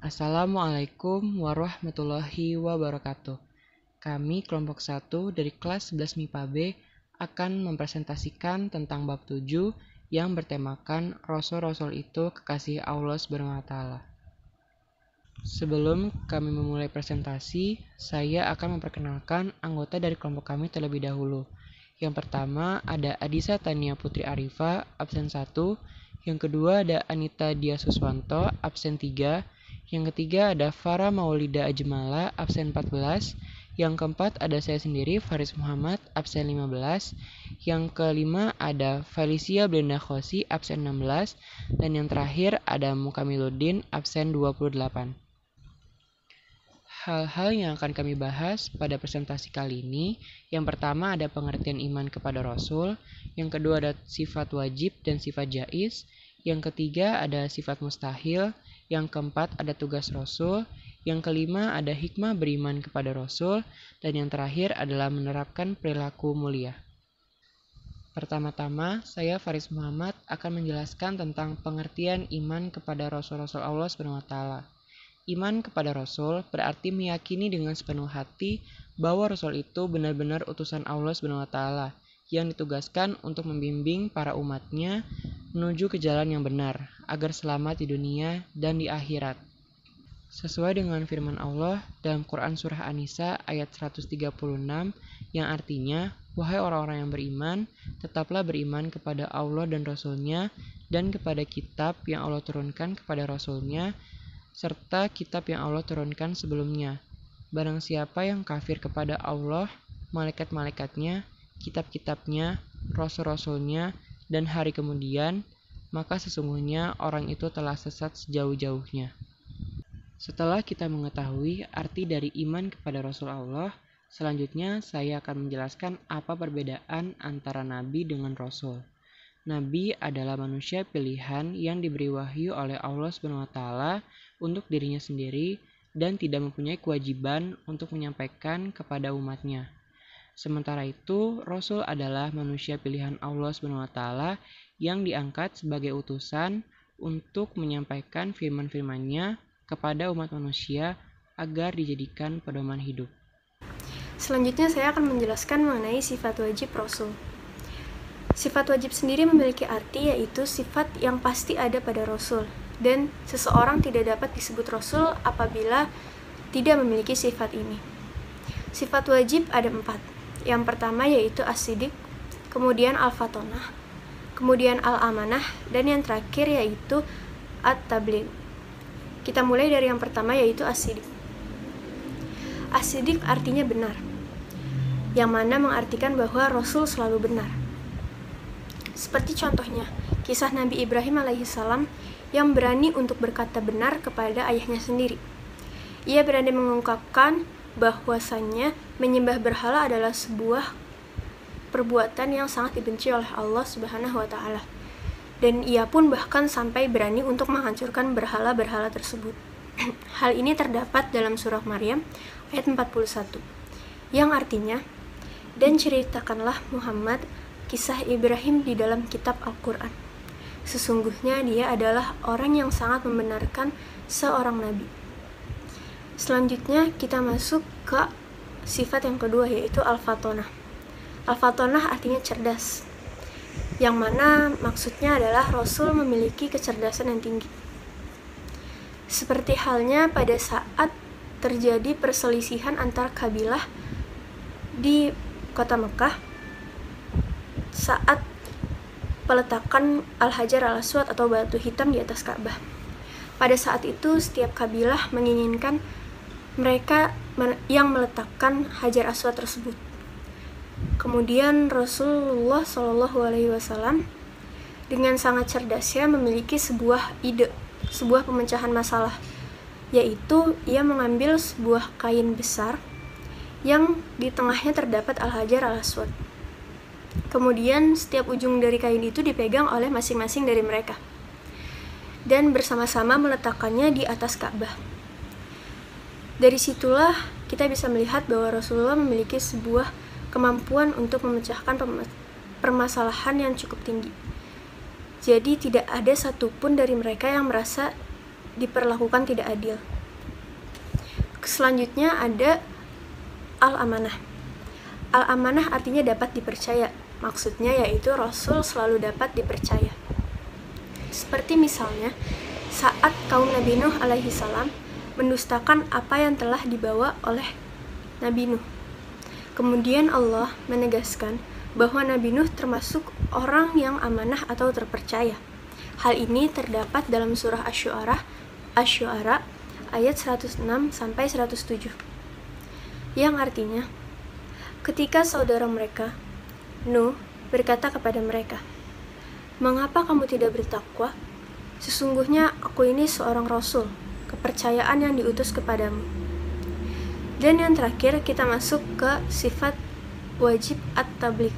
Assalamualaikum warahmatullahi wabarakatuh. Kami kelompok 1 dari kelas 11 MIPA B akan mempresentasikan tentang bab 7 yang bertemakan Rasul-Rasul itu kekasih Allah SWT. Sebelum kami memulai presentasi, saya akan memperkenalkan anggota dari kelompok kami terlebih dahulu. Yang pertama ada Adisa Tania Putri Arifa, absen 1. Yang kedua ada Anita Dia Suswanto, absen 3. Yang ketiga ada Farah Maulida Ajmala, absen 14. Yang keempat ada saya sendiri, Faris Muhammad, absen 15. Yang kelima ada Felicia Blenda Khosi, absen 16. Dan yang terakhir ada Mukamiluddin, absen 28. Hal-hal yang akan kami bahas pada presentasi kali ini, yang pertama ada pengertian iman kepada Rasul, yang kedua ada sifat wajib dan sifat jaiz, yang ketiga ada sifat mustahil, yang keempat ada tugas Rasul, yang kelima ada hikmah beriman kepada Rasul, dan yang terakhir adalah menerapkan perilaku mulia. Pertama-tama, saya Faris Muhammad akan menjelaskan tentang pengertian iman kepada Rasul-Rasul Allah SWT. Iman kepada Rasul berarti meyakini dengan sepenuh hati bahwa Rasul itu benar-benar utusan Allah SWT yang ditugaskan untuk membimbing para umatnya menuju ke jalan yang benar agar selamat di dunia dan di akhirat. Sesuai dengan firman Allah dalam Quran Surah An-Nisa ayat 136 yang artinya, wahai orang-orang yang beriman, tetaplah beriman kepada Allah dan Rasul-Nya dan kepada kitab yang Allah turunkan kepada Rasul-Nya serta kitab yang Allah turunkan sebelumnya. Barang siapa yang kafir kepada Allah, malaikat-malaikatnya, kitab-kitabnya, rasul-rasulnya, dan hari kemudian, maka sesungguhnya orang itu telah sesat sejauh-jauhnya. Setelah kita mengetahui arti dari iman kepada Rasul Allah, selanjutnya saya akan menjelaskan apa perbedaan antara Nabi dengan Rasul. Nabi adalah manusia pilihan yang diberi wahyu oleh Allah SWT untuk dirinya sendiri dan tidak mempunyai kewajiban untuk menyampaikan kepada umatnya. Sementara itu, Rasul adalah manusia pilihan Allah SWT yang diangkat sebagai utusan untuk menyampaikan firman-firman-Nya kepada umat manusia agar dijadikan pedoman hidup. Selanjutnya saya akan menjelaskan mengenai sifat wajib Rasul. Sifat wajib sendiri memiliki arti yaitu sifat yang pasti ada pada Rasul, dan seseorang tidak dapat disebut Rasul apabila tidak memiliki sifat ini. Sifat wajib ada 4. Yang pertama yaitu as-sidiq, kemudian al-fatonah, kemudian al-amanah, dan yang terakhir yaitu at-tabligh. Kita mulai dari yang pertama yaitu as-sidiq. As-sidiq artinya benar, yang mana mengartikan bahwa Rasul selalu benar. Seperti contohnya, kisah Nabi Ibrahim alaihissalam yang berani untuk berkata benar kepada ayahnya sendiri. Ia berani mengungkapkan bahwasannya menyembah berhala adalah sebuah perbuatan yang sangat dibenci oleh Allah Subhanahu wa Ta'ala. Dan ia pun bahkan sampai berani untuk menghancurkan berhala-berhala tersebut. Hal ini terdapat dalam surah Maryam ayat 41, yang artinya, dan ceritakanlah Muhammad kisah Ibrahim di dalam kitab Al-Quran. Sesungguhnya dia adalah orang yang sangat membenarkan seorang nabi. Selanjutnya kita masuk ke sifat yang kedua yaitu al-fatonah. Al-fatonah artinya cerdas, yang mana maksudnya adalah Rasul memiliki kecerdasan yang tinggi. Seperti halnya pada saat terjadi perselisihan antar kabilah di kota Mekah saat peletakan Al-Hajar Al-Aswad atau batu hitam di atas Ka'bah. Pada saat itu setiap kabilah menginginkan mereka yang meletakkan Hajar Aswad tersebut. Kemudian Rasulullah SAW dengan sangat cerdasnya memiliki sebuah ide, sebuah pemecahan masalah, yaitu ia mengambil sebuah kain besar yang di tengahnya terdapat Al-Hajar Al-Aswad. Kemudian setiap ujung dari kain itu dipegang oleh masing-masing dari mereka dan bersama-sama meletakkannya di atas Ka'bah. Dari situlah kita bisa melihat bahwa Rasulullah memiliki sebuah kemampuan untuk memecahkan permasalahan yang cukup tinggi. Jadi tidak ada satupun dari mereka yang merasa diperlakukan tidak adil. Selanjutnya ada al-amanah. Al-amanah artinya dapat dipercaya. Maksudnya yaitu Rasul selalu dapat dipercaya. Seperti misalnya saat kaum Nabi Nuh alaihi salam mendustakan apa yang telah dibawa oleh Nabi Nuh. Kemudian Allah menegaskan bahwa Nabi Nuh termasuk orang yang amanah atau terpercaya. Hal ini terdapat dalam surah Asy-Syu'ara ayat 106 sampai 107. Yang artinya, ketika saudara mereka Nuh berkata kepada mereka, "Mengapa kamu tidak bertakwa? Sesungguhnya aku ini seorang rasul, kepercayaan yang diutus kepadamu." Dan yang terakhir kita masuk ke sifat wajib at-tabligh.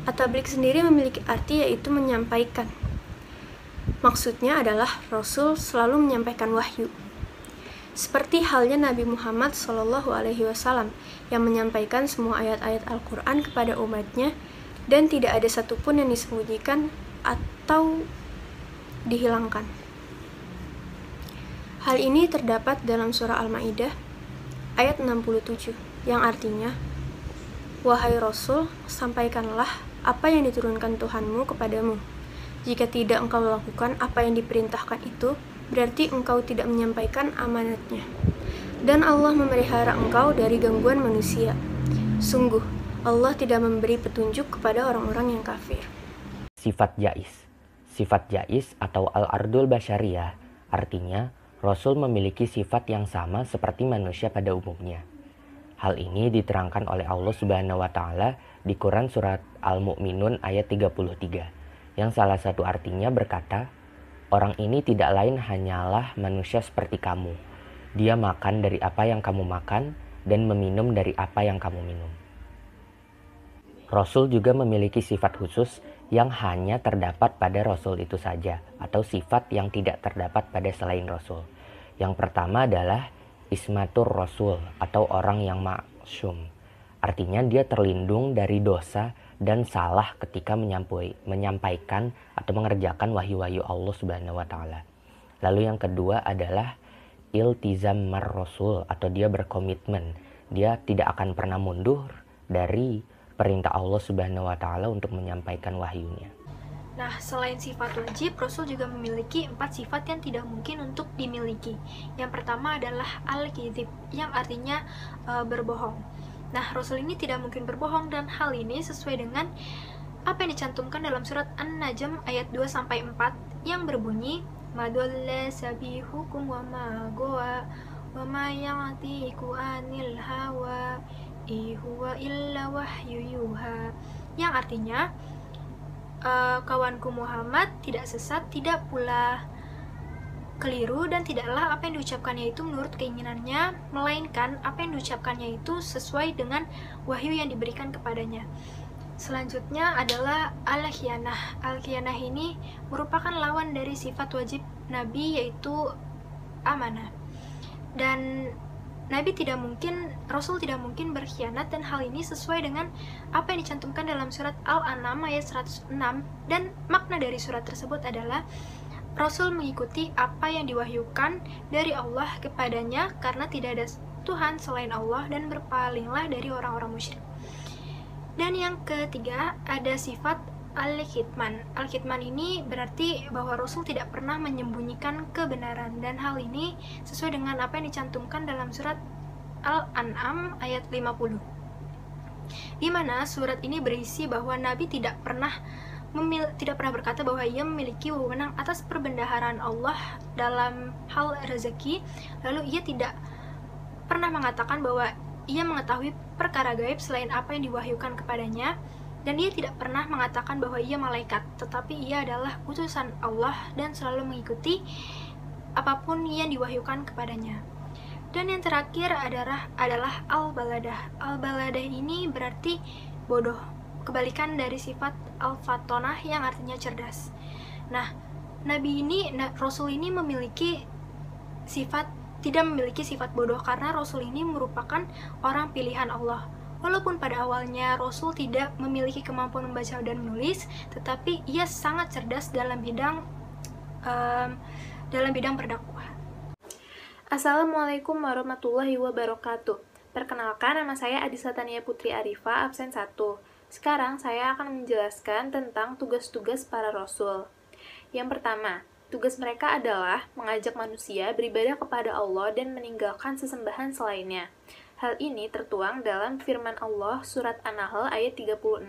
At-tabligh sendiri memiliki arti yaitu menyampaikan. Maksudnya adalah Rasul selalu menyampaikan wahyu. Seperti halnya Nabi Muhammad SAW yang menyampaikan semua ayat-ayat Al-Quran kepada umatnya dan tidak ada satupun yang disembunyikan atau dihilangkan. Hal ini terdapat dalam surah Al-Maidah ayat 67 yang artinya, "Wahai Rasul, sampaikanlah apa yang diturunkan Tuhanmu kepadamu. Jika tidak engkau lakukan apa yang diperintahkan itu, berarti engkau tidak menyampaikan amanatnya. Dan Allah memelihara engkau dari gangguan manusia. Sungguh, Allah tidak memberi petunjuk kepada orang-orang yang kafir." Sifat jais. Sifat jais atau al-ardul basyariyah artinya Rasul memiliki sifat yang sama seperti manusia pada umumnya. Hal ini diterangkan oleh Allah Subhanahu wa taala di Quran surat Al-Mu'minun ayat 33, yang salah satu artinya berkata, "Orang ini tidak lain hanyalah manusia seperti kamu. Dia makan dari apa yang kamu makan dan meminum dari apa yang kamu minum." Rasul juga memiliki sifat khusus yang hanya terdapat pada Rasul itu saja, atau sifat yang tidak terdapat pada selain Rasul. Yang pertama adalah ismatur Rasul atau orang yang maksum. Artinya dia terlindung dari dosa dan salah ketika menyampaikan atau mengerjakan wahyu-wahyu Allah Subhanahu wa taala. Lalu yang kedua adalah iltizam mar Rasul atau dia berkomitmen. Dia tidak akan pernah mundur dari perintah Allah Subhanahu wa taala untuk menyampaikan wahyunya. Nah, selain sifat wajib, Rasul juga memiliki 4 sifat yang tidak mungkin untuk dimiliki. Yang pertama adalah al-kizib, yang artinya berbohong. Nah, Rasul ini tidak mungkin berbohong dan hal ini sesuai dengan apa yang dicantumkan dalam surat An-Najm ayat 2-4 yang berbunyi, "Madalla sabihukum wa ma goa wa ma ya'tiku anil hawa huwa illa wahyu yuha." Yang artinya, kawanku Muhammad tidak sesat, tidak pula keliru, dan tidaklah apa yang diucapkannya itu menurut keinginannya, melainkan apa yang diucapkannya itu sesuai dengan wahyu yang diberikan kepadanya. Selanjutnya adalah al-khiyanah. Al-khiyanah ini merupakan lawan dari sifat wajib Nabi, yaitu amanah. Dan Rasul tidak mungkin berkhianat, dan hal ini sesuai dengan apa yang dicantumkan dalam surat Al-An'am ayat 106, dan makna dari surat tersebut adalah Rasul mengikuti apa yang diwahyukan dari Allah kepadanya karena tidak ada Tuhan selain Allah, dan berpalinglah dari orang-orang musyrik. Dan yang ketiga ada sifat al-kitman. Al-kitman ini berarti bahwa Rasul tidak pernah menyembunyikan kebenaran, dan hal ini sesuai dengan apa yang dicantumkan dalam surat Al-An'am ayat 50, di mana surat ini berisi bahwa Nabi tidak pernah berkata bahwa ia memiliki wewenang atas perbendaharaan Allah dalam hal rezeki, lalu ia tidak pernah mengatakan bahwa ia mengetahui perkara gaib selain apa yang diwahyukan kepadanya, dan ia tidak pernah mengatakan bahwa ia malaikat, tetapi ia adalah utusan Allah dan selalu mengikuti apapun yang diwahyukan kepadanya. Dan yang terakhir adalah al-baladah. Al-baladah ini berarti bodoh, kebalikan dari sifat al-fatonah yang artinya cerdas. Nah, Rasul ini tidak memiliki sifat bodoh karena Rasul ini merupakan orang pilihan Allah. Walaupun pada awalnya Rasul tidak memiliki kemampuan membaca dan menulis, tetapi ia sangat cerdas dalam bidang berdakwah. Assalamualaikum warahmatullahi wabarakatuh. Perkenalkan, nama saya Adisa Tania Putri Arifa, absen 1. Sekarang saya akan menjelaskan tentang tugas-tugas para rasul. Yang pertama, tugas mereka adalah mengajak manusia beribadah kepada Allah dan meninggalkan sesembahan selainnya. Hal ini tertuang dalam firman Allah surat An-Nahl ayat 36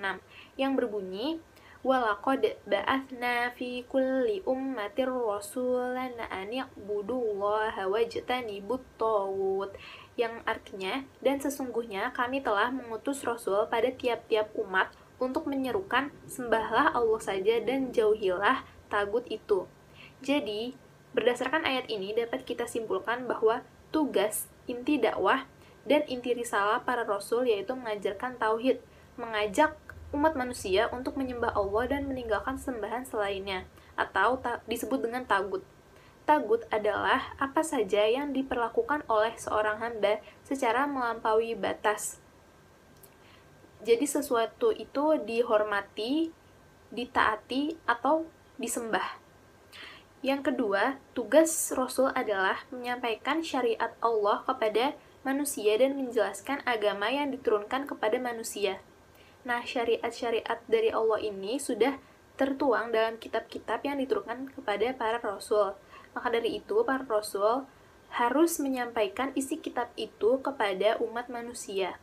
yang berbunyi, Walaqad ba'athna fi kulli ummatir rasulan an ya'budullaha wajtanibut taghut, yang artinya, dan sesungguhnya kami telah mengutus rasul pada tiap-tiap umat untuk menyerukan sembahlah Allah saja dan jauhilah tagut itu. Jadi, berdasarkan ayat ini dapat kita simpulkan bahwa tugas, inti dakwah, dan inti risalah para rasul yaitu mengajarkan tauhid, mengajak umat manusia untuk menyembah Allah dan meninggalkan sembahan selainnya, atau disebut dengan tagut. Tagut adalah apa saja yang diperlakukan oleh seorang hamba secara melampaui batas. Jadi sesuatu itu dihormati, ditaati, atau disembah. Yang kedua, tugas Rasul adalah menyampaikan syariat Allah kepada manusia dan menjelaskan agama yang diturunkan kepada manusia. Nah, syariat-syariat dari Allah ini sudah tertuang dalam kitab-kitab yang diturunkan kepada para rasul. Maka dari itu, para rasul harus menyampaikan isi kitab itu kepada umat manusia.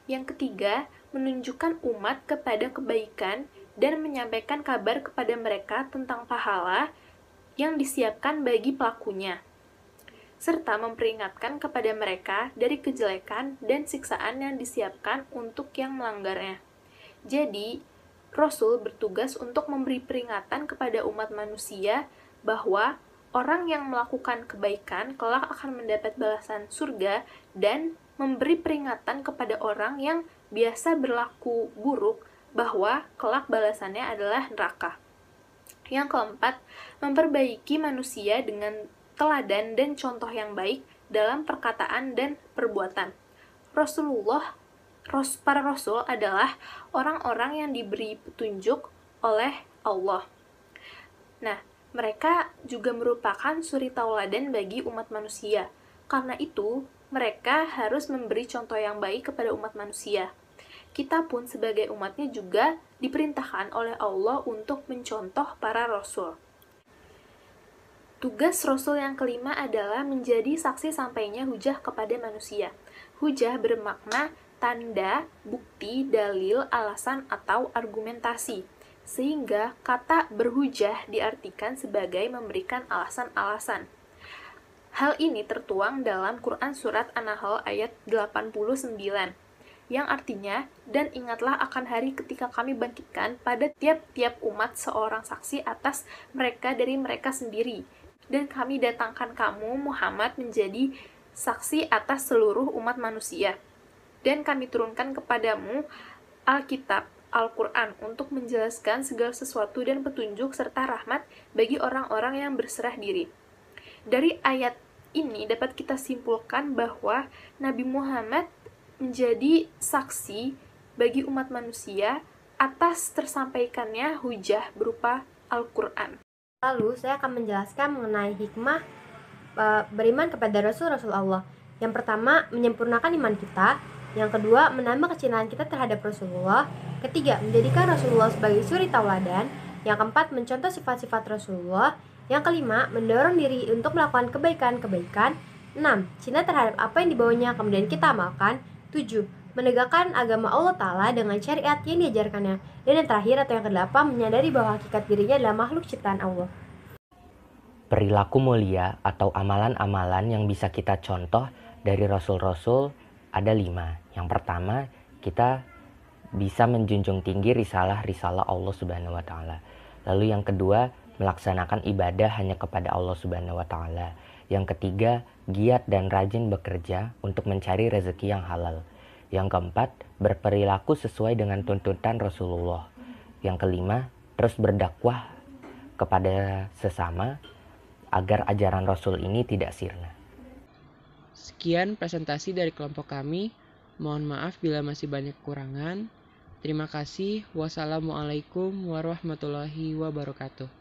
Yang ketiga, menunjukkan umat kepada kebaikan dan menyampaikan kabar kepada mereka tentang pahala yang disiapkan bagi pelakunya, serta memperingatkan kepada mereka dari kejelekan dan siksaan yang disiapkan untuk yang melanggarnya. Jadi, Rasul bertugas untuk memberi peringatan kepada umat manusia bahwa orang yang melakukan kebaikan kelak akan mendapat balasan surga dan memberi peringatan kepada orang yang biasa berlaku buruk bahwa kelak balasannya adalah neraka. Yang keempat, memperbaiki manusia dengan teladan dan contoh yang baik dalam perkataan dan perbuatan. Para rasul adalah orang-orang yang diberi petunjuk oleh Allah. Nah, mereka juga merupakan suri tauladan bagi umat manusia. Karena itu, mereka harus memberi contoh yang baik kepada umat manusia. Kita pun sebagai umatnya juga diperintahkan oleh Allah untuk mencontoh para rasul. Tugas Rasul yang kelima adalah menjadi saksi sampainya hujah kepada manusia. Hujah bermakna tanda, bukti, dalil, alasan, atau argumentasi. Sehingga kata berhujah diartikan sebagai memberikan alasan-alasan. Hal ini tertuang dalam Quran Surat An-Nahl ayat 89, yang artinya, dan ingatlah akan hari ketika kami bangkitkan pada tiap-tiap umat seorang saksi atas mereka dari mereka sendiri. Dan kami datangkan kamu, Muhammad, menjadi saksi atas seluruh umat manusia. Dan kami turunkan kepadamu Alkitab, Al-Quran, untuk menjelaskan segala sesuatu dan petunjuk serta rahmat bagi orang-orang yang berserah diri. Dari ayat ini dapat kita simpulkan bahwa Nabi Muhammad menjadi saksi bagi umat manusia atas tersampaikannya hujah berupa Al-Quran. Lalu saya akan menjelaskan mengenai hikmah beriman kepada Rasul-Rasul Allah. Yang pertama, menyempurnakan iman kita. Yang kedua, menambah kecintaan kita terhadap Rasulullah. Ketiga, menjadikan Rasulullah sebagai suri tauladan. Yang keempat, mencontoh sifat-sifat Rasulullah. Yang kelima, mendorong diri untuk melakukan kebaikan-kebaikan. 6. Cinta terhadap apa yang dibawanya kemudian kita amalkan. 7. Menegakkan agama Allah Ta'ala dengan syariat yang diajarkannya. Dan yang terakhir atau yang kedelapan, menyadari bahwa hakikat dirinya adalah makhluk ciptaan Allah. Perilaku mulia atau amalan-amalan yang bisa kita contoh dari Rasul-Rasul ada 5. Yang pertama, kita bisa menjunjung tinggi risalah-risalah Allah Subhanahu wa Ta'ala. Lalu yang kedua, melaksanakan ibadah hanya kepada Allah Subhanahu wa Ta'ala. Yang ketiga, giat dan rajin bekerja untuk mencari rezeki yang halal. Yang keempat, berperilaku sesuai dengan tuntutan Rasulullah. Yang kelima, terus berdakwah kepada sesama agar ajaran Rasul ini tidak sirna. Sekian presentasi dari kelompok kami. Mohon maaf bila masih banyak kekurangan. Terima kasih. Wassalamualaikum warahmatullahi wabarakatuh.